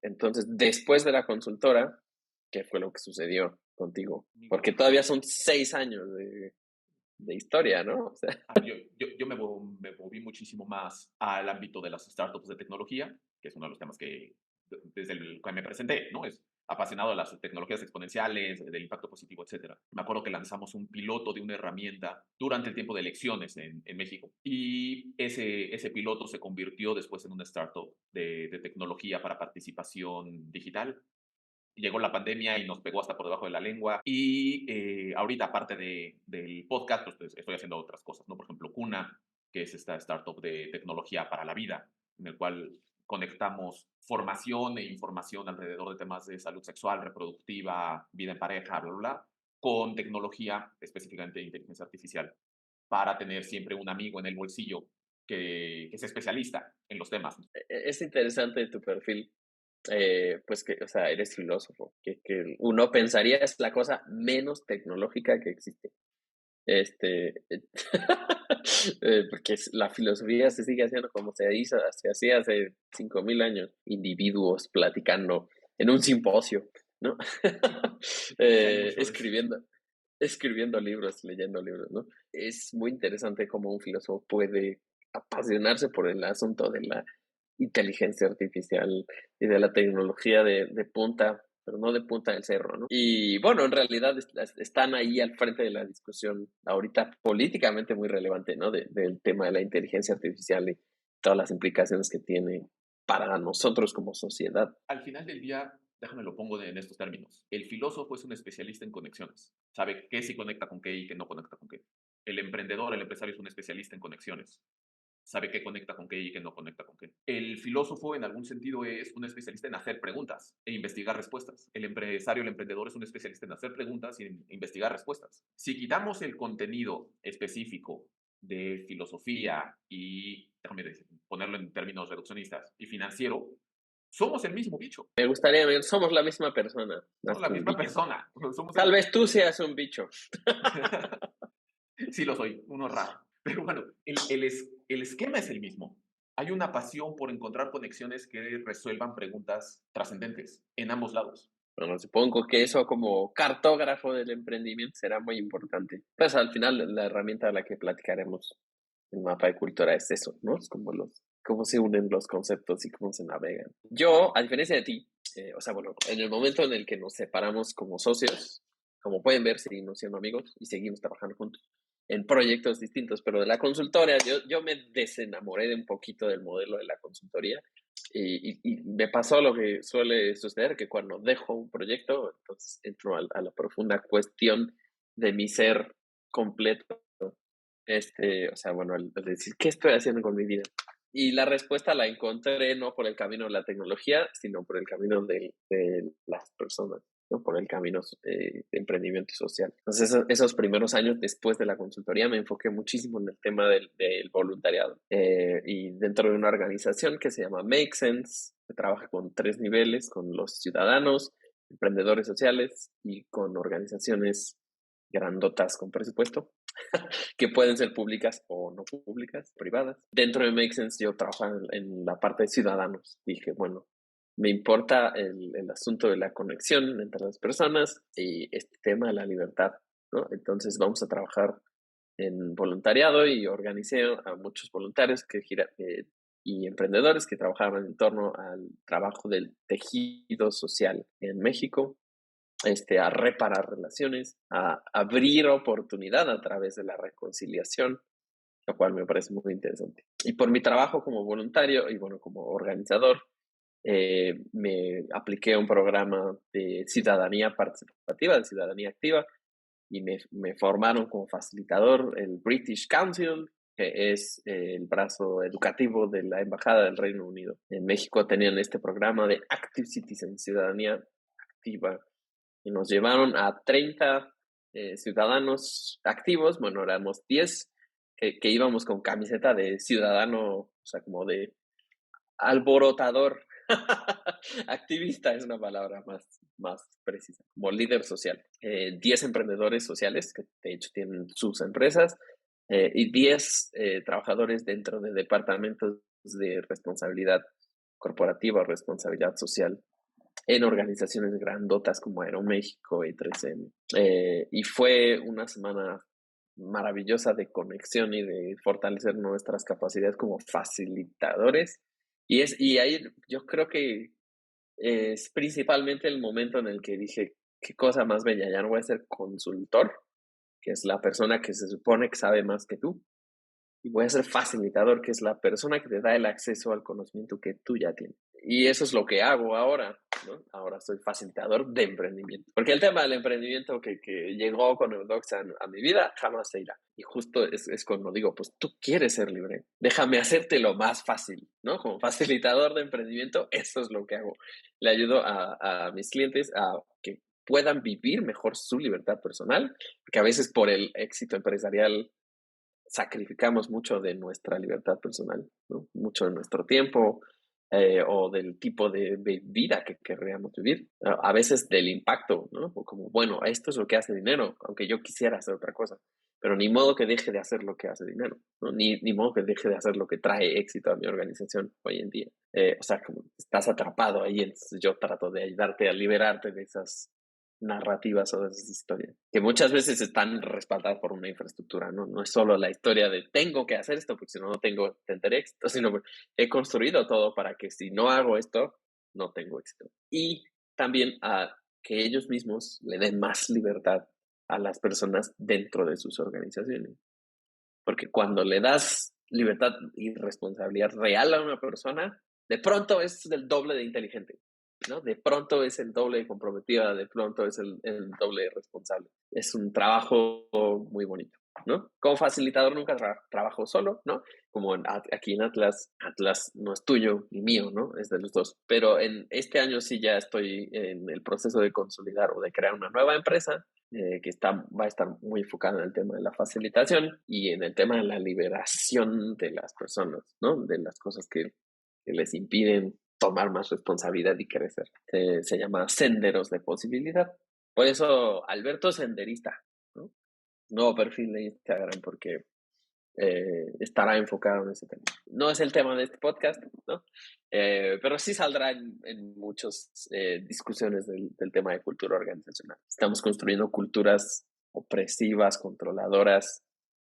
Entonces, después de la consultora, ¿qué fue lo que sucedió contigo? Porque todavía son 6 años de historia, ¿no? O sea, Yo me moví muchísimo más al ámbito de las startups de tecnología, que es uno de los temas que desde el que me presenté, ¿no? Es apasionado de las tecnologías exponenciales, del impacto positivo, etcétera. Me acuerdo que lanzamos un piloto de una herramienta durante el tiempo de elecciones en México. Y ese piloto se convirtió después en una startup de tecnología para participación digital. Llegó la pandemia y nos pegó hasta por debajo de la lengua. Y ahorita, aparte del podcast, pues estoy haciendo otras cosas, ¿no? Por ejemplo, Cuna, que es esta startup de tecnología para la vida, en el cual conectamos formación e información alrededor de temas de salud sexual, reproductiva, vida en pareja, bla, bla, bla, con tecnología, específicamente de inteligencia artificial, para tener siempre un amigo en el bolsillo que sea especialista en los temas. Es interesante tu perfil, pues que, o sea, eres filósofo, que uno pensaría es la cosa menos tecnológica que existe. Porque la filosofía se sigue haciendo como se hacía hace 5.000 años, individuos platicando en un simposio, ¿no? Sí, hay mucho de eso. Escribiendo libros, leyendo libros, ¿no? Es muy interesante cómo un filósofo puede apasionarse por el asunto de la inteligencia artificial y de la tecnología de punta, pero no de punta del cerro, ¿no? Y bueno, en realidad están ahí al frente de la discusión ahorita políticamente muy relevante, ¿no? Del tema de la inteligencia artificial y todas las implicaciones que tiene para nosotros como sociedad. Al final del día, déjame lo pongo en estos términos. El filósofo es un especialista en conexiones. Sabe qué sí conecta con qué y qué no conecta con qué. El emprendedor, el empresario es un especialista en conexiones. Sabe qué conecta con qué y qué no conecta con qué. El filósofo, en algún sentido, es un especialista en hacer preguntas e investigar respuestas. El empresario, el emprendedor, es un especialista en hacer preguntas y en investigar respuestas. Si quitamos el contenido específico de filosofía y, déjame ponerlo en términos reduccionistas, y financiero, somos el mismo bicho. Me gustaría ver, somos la misma persona, Somos más la que un misma bicho. persona. Somos Tal el... vez tú seas un bicho. Sí lo soy, uno raro. Pero bueno, el esquema es el mismo. Hay una pasión por encontrar conexiones que resuelvan preguntas trascendentes en ambos lados. Bueno, supongo que eso como cartógrafo del emprendimiento será muy importante. Pues al final la herramienta de la que platicaremos en Mapa de Cultura es eso, ¿no? Es como cómo se unen los conceptos y cómo se navegan. Yo, a diferencia de ti, o sea, bueno, en el momento en el que nos separamos como socios, como pueden ver, seguimos siendo amigos y seguimos trabajando juntos en proyectos distintos, pero de la consultoría, yo me desenamoré de un poquito del modelo de la consultoría y me pasó lo que suele suceder, que cuando dejo un proyecto, entonces entro a la profunda cuestión de mi ser completo. O sea, bueno, al decir, ¿qué estoy haciendo con mi vida? Y la respuesta la encontré no por el camino de la tecnología, sino por el camino de las personas, ¿no? Por el camino de emprendimiento social. Entonces, esos primeros años después de la consultoría me enfoqué muchísimo en el tema del voluntariado. Y dentro de una organización que se llama Make Sense, que trabaja con 3 niveles, con los ciudadanos, emprendedores sociales y con organizaciones grandotas con presupuesto que pueden ser públicas o no públicas, privadas. Dentro de Make Sense yo trabajaba en la parte de ciudadanos. Dije, bueno, me importa el asunto de la conexión entre las personas y este tema de la libertad, ¿no? Entonces vamos a trabajar en voluntariado y organicé a muchos voluntarios y emprendedores que trabajaban en torno al trabajo del tejido social en México, a reparar relaciones, a abrir oportunidad a través de la reconciliación, lo cual me parece muy interesante. Y por mi trabajo como voluntario y bueno, como organizador, me apliqué a un programa de ciudadanía participativa, de ciudadanía activa, y me formaron como facilitador el British Council, que es el brazo educativo de la Embajada del Reino Unido. En México tenían este programa de Active Citizen, ciudadanía activa, y nos llevaron a 30 ciudadanos activos, bueno, éramos 10 que íbamos con camiseta de ciudadano, o sea, como de alborotador. Activista es una palabra más precisa, como líder social. 10 emprendedores sociales que de hecho tienen sus empresas, y 10 trabajadores dentro de departamentos de responsabilidad corporativa o responsabilidad social en organizaciones grandotas como Aeroméxico y 3M. Y fue una semana maravillosa de conexión y de fortalecer nuestras capacidades como facilitadores. Y ahí yo creo que es principalmente el momento en el que dije, qué cosa más bella, ya no voy a ser consultor, que es la persona que se supone que sabe más que tú, y voy a ser facilitador, que es la persona que te da el acceso al conocimiento que tú ya tienes. Y eso es lo que hago ahora, ¿no? Ahora soy facilitador de emprendimiento. Porque el tema del emprendimiento que llegó con Eudoxa a mi vida jamás se irá. Y justo es cuando digo, pues tú quieres ser libre, déjame hacerte lo más fácil, ¿no? Como facilitador de emprendimiento, eso es lo que hago. Le ayudo a mis clientes a que puedan vivir mejor su libertad personal, que a veces por el éxito empresarial sacrificamos mucho de nuestra libertad personal, ¿no? Mucho de nuestro tiempo o del tipo de vida que querríamos vivir. A veces del impacto, ¿no? O como, bueno, esto es lo que hace dinero, aunque yo quisiera hacer otra cosa. Pero ni modo que deje de hacer lo que hace dinero, ¿no? Ni modo que deje de hacer lo que trae éxito a mi organización hoy en día. O sea, como estás atrapado ahí, entonces yo trato de ayudarte a liberarte de esas narrativas o de esas historias, que muchas veces están respaldadas por una infraestructura, ¿no? No es solo la historia de tengo que hacer esto porque si no, no tendré éxito, sino que he construido todo para que si no hago esto, no tengo éxito. Y también a que ellos mismos le den más libertad a las personas dentro de sus organizaciones. Porque cuando le das libertad y responsabilidad real a una persona, de pronto es el doble de inteligente, ¿no? De pronto es el doble de comprometida, de pronto es el doble de responsable. Es un trabajo muy bonito, ¿no? Como facilitador nunca trabajo solo, ¿no? Como aquí en Atlas, Atlas no es tuyo ni mío, ¿no? Es de los dos. Pero en este año sí ya estoy en el proceso de consolidar o de crear una nueva empresa que va a estar muy enfocada en el tema de la facilitación y en el tema de la liberación de las personas, ¿no? De las cosas que les impiden tomar más responsabilidad y crecer. Se llama Senderos de Posibilidad. Por eso, Alberto Senderista, ¿no? Nuevo perfil de Instagram, porque estará enfocado en ese tema. No es el tema de este podcast, ¿no? Pero sí saldrá en muchas discusiones del tema de cultura organizacional. Estamos construyendo culturas opresivas, controladoras,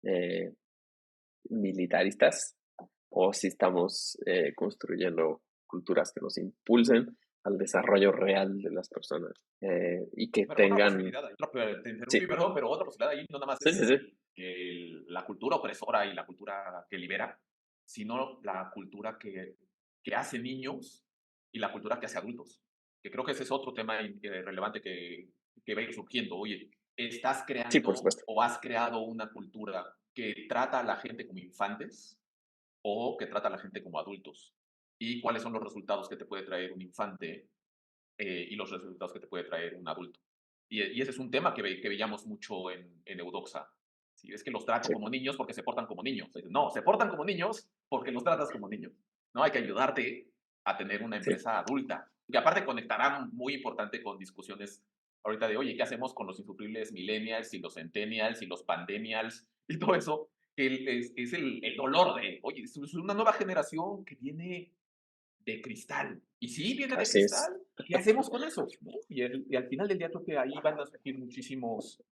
eh, militaristas, o si estamos construyendo culturas que nos impulsen al desarrollo real de las personas y que Pero otra tengan... posibilidad, te interrumpí, Sí, perdón, pero otra posibilidad ahí no nada más sí, sí, es sí. la cultura opresora y la cultura que libera, sino la cultura que hace niños y la cultura que hace adultos. Que creo que ese es otro tema relevante que va a ir surgiendo. Oye, ¿estás Sí, por creando supuesto. o has creado una cultura que trata a la gente como infantes o que trata a la gente como adultos? ¿Y cuáles son los resultados que te puede traer un infante y los resultados que te puede traer un adulto? Y ese es un tema que veíamos mucho en Eudoxa. ¿Sí? Es que los trato Sí, como niños porque se portan como niños. No, se portan como niños porque los tratas como niños. No, hay que ayudarte a tener una sí. empresa adulta. Y aparte conectará muy importante con discusiones ahorita de, oye, ¿qué hacemos con los insufribles millennials y los centennials y los pandemials y todo eso? Que es el dolor de, oye, es una nueva generación que viene de cristal. Y sí, viene de Así es. cristal. ¿Qué hacemos con eso? ¿No? Y al final del día creo que ahí van a surgir muchísimos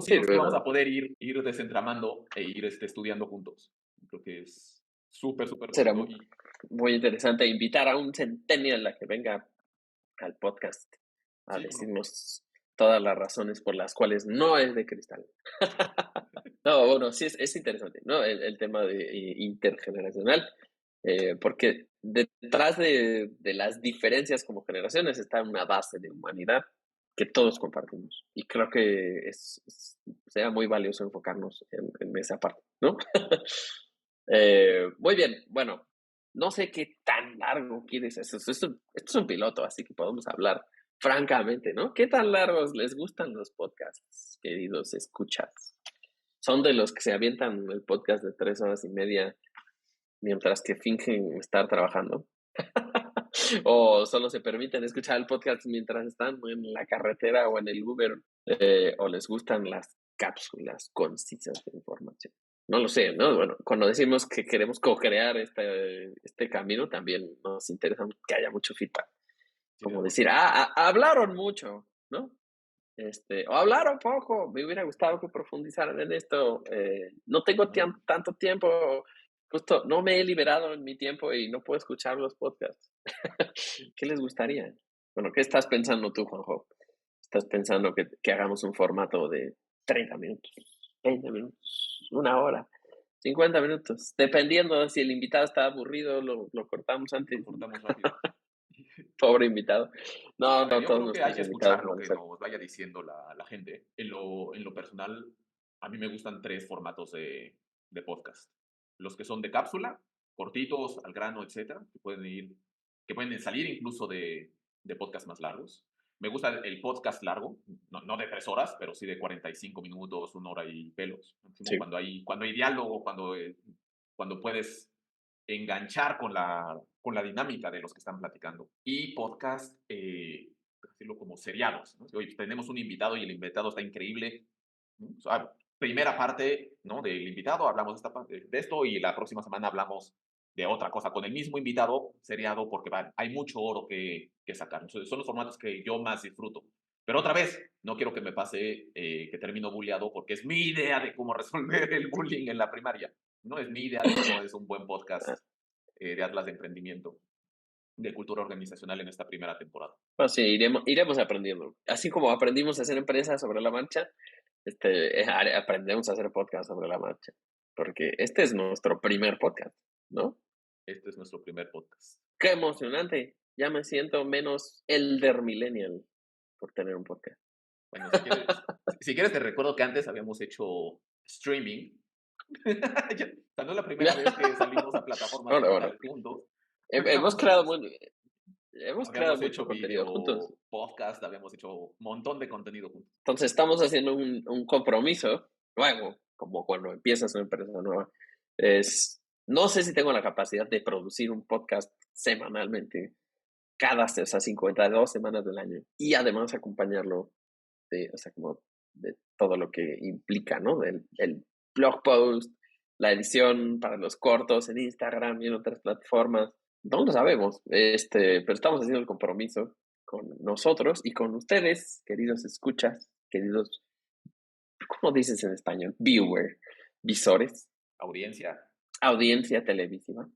Sí, hilos que vamos a poder ir desentramando e ir estudiando juntos. Creo que es súper será bonito. Y muy interesante invitar a un centennial a que venga al podcast a sí, bueno, decirnos todas las razones por las cuales no es de cristal. No, bueno, sí es interesante, ¿no? El tema de intergeneracional, porque detrás de las diferencias como generaciones está una base de humanidad que todos compartimos. Y creo que sea muy valioso enfocarnos en esa parte, ¿no? Muy bien, bueno, no sé qué tan largo quieres. Esto es un piloto, así que podemos hablar francamente, ¿no? ¿Qué tan largos les gustan los podcasts, queridos escuchas? ¿Son de los que se avientan el podcast de 3 horas y media mientras que fingen estar trabajando? ¿O solo se permiten escuchar el podcast mientras están en la carretera o en el Uber? ¿O les gustan las cápsulas concisas de información? No lo sé, ¿no? Bueno, cuando decimos que queremos co-crear este camino, también nos interesa que haya mucho feedback. sí, de Como acuerdo. decir, hablaron mucho, ¿no? O hablaron poco, me hubiera gustado que profundizaran en esto. No tengo Ujú. tanto tiempo, justo no me he liberado en mi tiempo y no puedo escuchar los podcasts. ¿Qué les gustaría? Bueno, ¿qué estás pensando tú, Juanjo? ¿Estás pensando que hagamos un formato de 30 minutos, 20 minutos, una hora, 50 minutos? Dependiendo de si el invitado está aburrido, lo cortamos Lo antes. cortamos rápido. Pobre invitado. A No, ver, no yo todos creo que hay nuestros que invitados escuchar lo lo van a que hacer. nos vaya diciendo la gente. En lo personal, a mí me gustan tres formatos de podcast. Los que son de cápsula, cortitos, al grano, etcétera, que pueden salir incluso de podcast más largos. Me gusta el podcast largo, no de 3 horas, pero sí de 45 minutos, 1 hora y pelos. Sí. Cuando hay diálogo, cuando puedes enganchar con la dinámica de los que están platicando. Y podcast, por decirlo como seriados, ¿no? Oye, tenemos un invitado y el invitado está increíble, ¿no? O sea, primera parte, ¿no? Del invitado, hablamos de esto y la próxima semana hablamos de otra cosa con el mismo invitado seriado porque hay mucho oro que sacar. Entonces, son los formatos que yo más disfruto. Pero otra vez, no quiero que me pase que termino bulleado porque es mi idea de cómo resolver el bullying en la primaria. No es mi idea de cómo es un buen podcast de Atlas de Emprendimiento, de cultura organizacional en esta primera temporada. Pues sí, iremos aprendiendo. Así como aprendimos a hacer empresas sobre la marcha, aprendemos a hacer podcast sobre la marcha. Porque este es nuestro primer podcast, ¿no? Este es nuestro primer podcast. ¡Qué emocionante! Ya me siento menos elder millennial por tener un podcast. Bueno, si quieres te recuerdo que antes habíamos hecho streaming. O sea, no es la primera vez que salimos a plataformas Bueno. digitales juntos. Hemos creado Habíamos mucho hecho contenido juntos. video podcast, habíamos hecho un montón de contenido juntos. Entonces estamos haciendo un compromiso nuevo, como cuando empiezas una empresa nueva. No sé si tengo la capacidad de producir un podcast semanalmente o sea, 52 semanas del año. Y además acompañarlo o sea, como de todo lo que implica, ¿no? El blog post, la edición para los cortos en Instagram y en otras plataformas. No lo sabemos, pero estamos haciendo el compromiso con nosotros y con ustedes, queridos escuchas, queridos, ¿cómo dices en español? Visores, Audiencia. audiencia televisiva.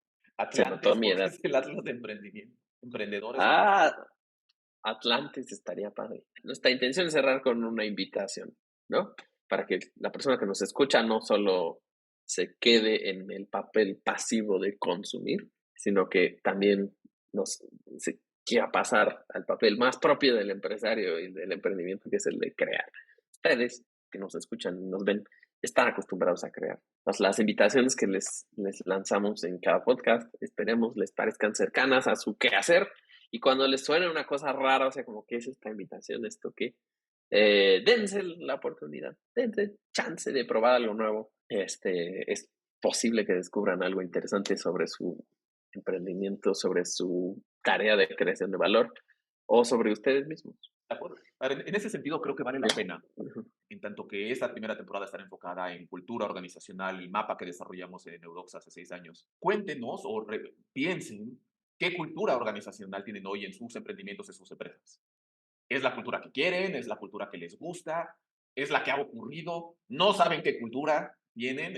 Se notó Atlantes, mi porque edad. es el Atlas de Emprendimiento. Emprendedores en Ah, México. Atlantis estaría padre. Nuestra intención es cerrar con una invitación, ¿no? Para que la persona que nos escucha no solo se quede en el papel pasivo de consumir, sino que también se quiera pasar al papel más propio del empresario y del emprendimiento, que es el de crear. Ustedes que nos escuchan y nos ven están acostumbrados a crear. Las invitaciones que les lanzamos en cada podcast, esperemos les parezcan cercanas a su quehacer y cuando les suene una cosa rara, o sea, como que es esta invitación, esto que, dense la oportunidad, dense chance de probar algo nuevo. Es posible que descubran algo interesante sobre su emprendimiento, sobre su tarea de creación de valor o sobre ustedes mismos. ¿De acuerdo? A ver, en ese sentido creo que vale la Bien. pena, en tanto que esta primera temporada estará enfocada en cultura organizacional, el mapa que desarrollamos en Neudox hace 6 años. Cuéntenos o piensen qué cultura organizacional tienen hoy en sus emprendimientos, en sus empresas. ¿Es la cultura que quieren? ¿Es la cultura que les gusta? ¿Es la que ha ocurrido? ¿No saben qué cultura tienen?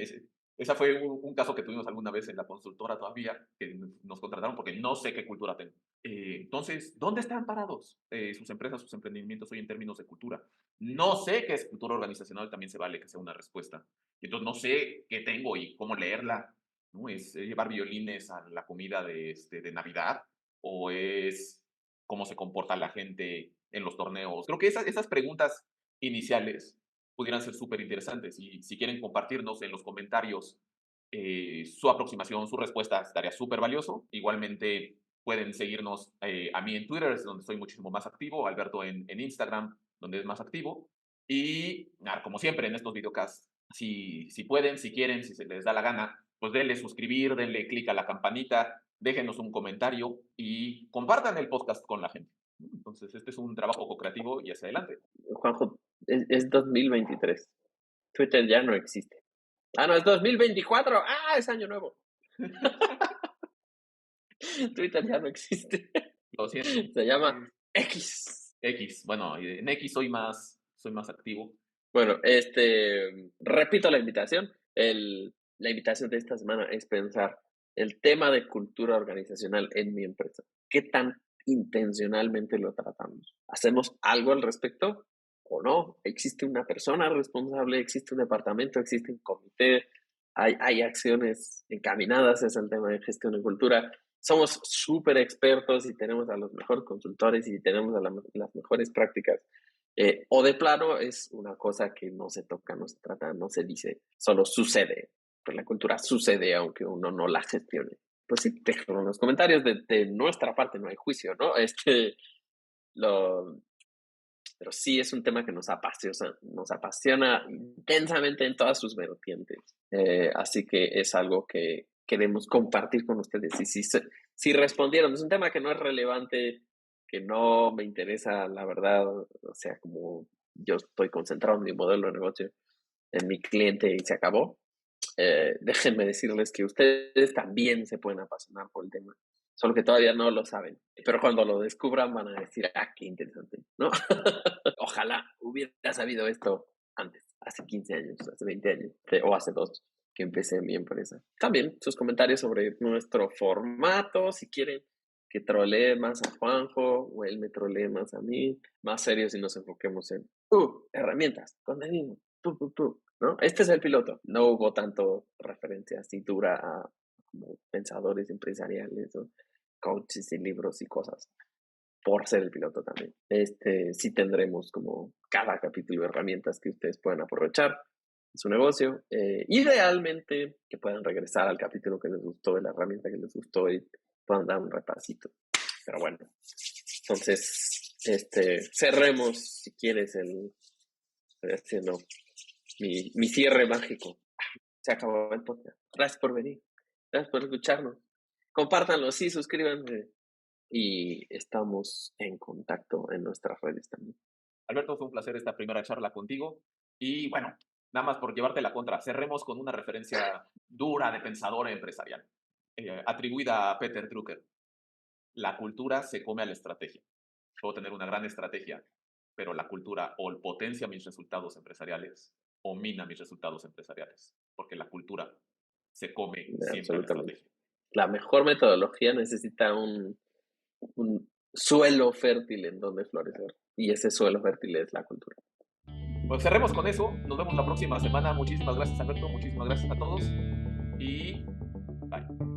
Esa fue un caso que tuvimos alguna vez en la consultora todavía, que nos contrataron porque no sé qué cultura tengo. Entonces, ¿dónde están parados sus empresas, sus emprendimientos hoy en términos de cultura? No sé qué es cultura organizacional, también se vale que sea una respuesta. Y entonces no sé qué tengo y cómo leerla. ¿No? ¿Es llevar violines a la comida de Navidad? ¿O es cómo se comporta la gente en los torneos? Creo que esas preguntas iniciales pudieran ser súper interesantes. Y si quieren compartirnos en los comentarios su aproximación, su respuesta, estaría súper valioso. Igualmente pueden seguirnos a mí en Twitter, es donde soy muchísimo más activo, Alberto en Instagram, donde es más activo. Y como siempre en estos videocasts, si pueden, si quieren, si se les da la gana, pues denle suscribir, denle clic a la campanita, déjenos un comentario y compartan el podcast con la gente. Entonces, este es un trabajo co-creativo y hacia adelante. Juanjo, es 2023. Twitter ya no existe. Ah, no, es 2024. Ah, es año nuevo. Twitter ya no existe. Lo siento. Se llama X. X. Bueno, en X soy más activo. Bueno, repito la invitación. La invitación de esta semana es pensar el tema de cultura organizacional en mi empresa. ¿Qué tan intencionalmente lo tratamos. ¿Hacemos algo al respecto o no? ¿Existe una persona responsable? ¿Existe un departamento? ¿Existe un comité? ¿Hay acciones encaminadas hacia el tema de gestión de cultura? Somos súper expertos y tenemos a los mejores consultores y tenemos a las mejores prácticas. O de plano es una cosa que no se toca, no se trata, no se dice, solo sucede. Pues la cultura sucede aunque uno no la gestione. Pues sí, déjenlo en los comentarios. De nuestra parte no hay juicio, ¿no? Lo, pero sí es un tema que nos apasiona intensamente en todas sus vertientes. Así que es algo que queremos compartir con ustedes. Y si respondieron, es un tema que no es relevante, que no me interesa, la verdad, o sea, como yo estoy concentrado en mi modelo de negocio, en mi cliente y se acabó. Déjenme decirles que ustedes también se pueden apasionar por el tema, solo que todavía no lo saben. Pero cuando lo descubran van a decir, qué interesante, ¿no? Ojalá hubiera sabido esto antes, hace 15 años, hace 20 años, o hace 2, que empecé mi empresa. También sus comentarios sobre nuestro formato, si quieren que trolee más a Juanjo o él me trolee más a mí, más serios y nos enfoquemos en herramientas, contenido, ¿no? Este es el piloto. No hubo tanto referencia así dura a como pensadores empresariales o coaches y libros y cosas por ser el piloto también. Sí tendremos como cada capítulo herramientas que ustedes puedan aprovechar en su negocio. Idealmente que puedan regresar al capítulo que les gustó, de la herramienta que les gustó y puedan dar un repasito. Pero bueno, entonces cerremos si quieres estoy haciendo mi cierre mágico. Se acabó el podcast. Gracias por venir. Gracias por escucharnos. Compártanlo, sí, suscríbanse. Y estamos en contacto en nuestras redes también. Alberto, fue un placer esta primera charla contigo. Y bueno, nada más por llevarte la contra, cerremos con una referencia dura de pensador empresarial, atribuida a Peter Drucker. La cultura se come a la estrategia. Puedo tener una gran estrategia, pero la cultura o potencia mis resultados empresariales o mina mis resultados empresariales, porque la cultura se come siempre a la estrategia. La mejor metodología necesita un suelo fértil en donde florecer, y ese suelo fértil es la cultura. Pues cerremos con eso, nos vemos la próxima semana. Muchísimas gracias, Alberto, muchísimas gracias a todos y bye.